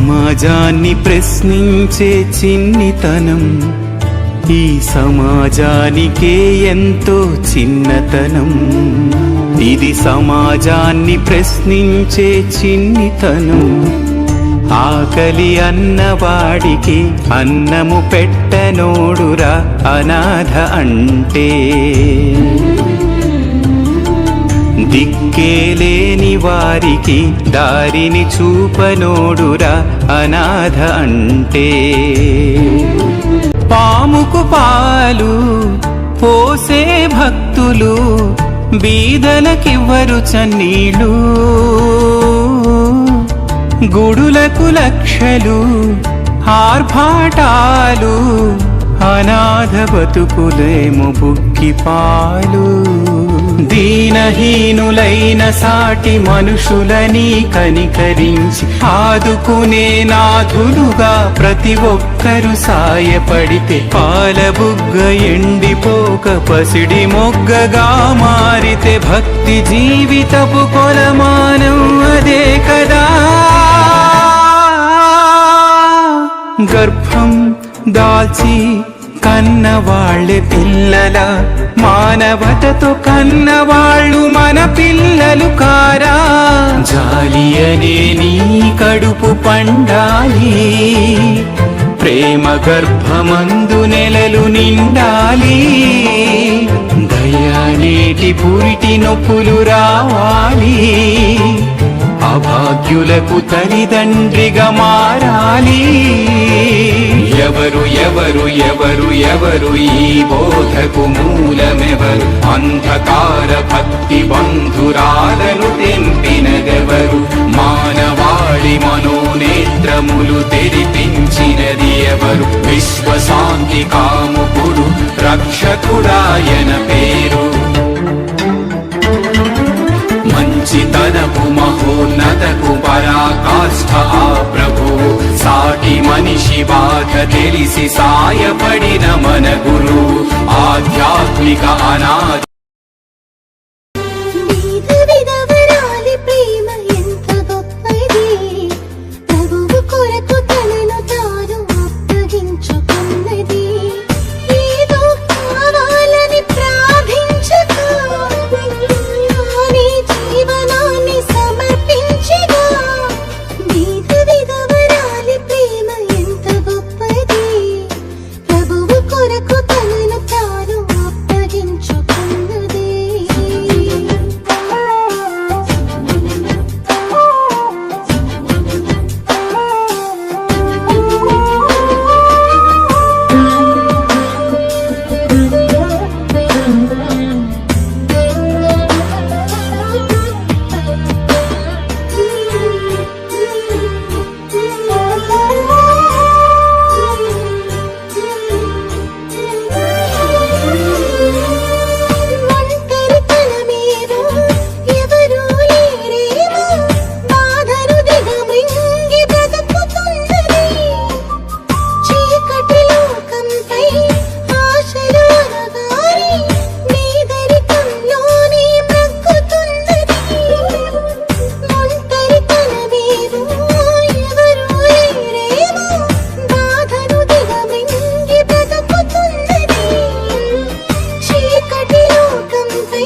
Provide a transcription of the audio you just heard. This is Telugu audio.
సమాజాన్ని ప్రశ్నించే చిన్నితనం ఈ సమాజానికే ఎంతో చిన్నతనం. ఇది సమాజాన్ని ప్రశ్నించే చిన్నితనం. ఆకలి అన్నవాడికి అన్నము పెట్టనోడురా అనాథ అంటే. దిక్కేలేని వారికి దారిని చూపనోడురా అనాథ అంటే. పాముకు పాలు పోసే భక్తులు బీదలకివ్వరు చన్నీళ్ళు. గుడులకు లక్షలు ఆర్భాటాలు అనాథ బతుకులేమో బుక్కిపాలు. దీనహీనులైన సాటి మనుషులని కనికరించి ఆదుకునే నాథులుగా ప్రతి ఒక్కరు సాయపడితే పాలబుగ్గ ఎండిపోక పసిడి మొగ్గగా మారితే భక్తి జీవితపు కొలమానం అదే కదా. గర్భం దాల్చి కన్నవాళ్ళే పిల్లల మానవతతో కన్నవాళ్ళు మన పిల్లలు కారా. జాలి అనే నీ కడుపు పండాలి, ప్రేమ గర్భమందు నెలలు నిండాలి. దయానేటి పురిటి నొప్పులు రావాలి, అభాగ్యులకు తల్లిదండ్రిగా మారాలి. ఎవరు ఎవరు ఎవరు ఎవరు ఈ బోధకు మూలమెవరు? అంధకార భక్తి బంధురాలను తెంపినదెవరు? మానవాళి మనోనేత్రములు తెరిపించినది ఎవరు? విశ్వశాంతి కాముకుడు రక్షకుడాయన పేరు. మంచితనపు మహోన్నతకు పరాకాష్ఠ ఆ ప్రభు. సాటి మనిషి బాధ తెలిసి సాయపడిన మన గురు. ఆధ్యాత్మిక అనాథ చీకటి లోకంపై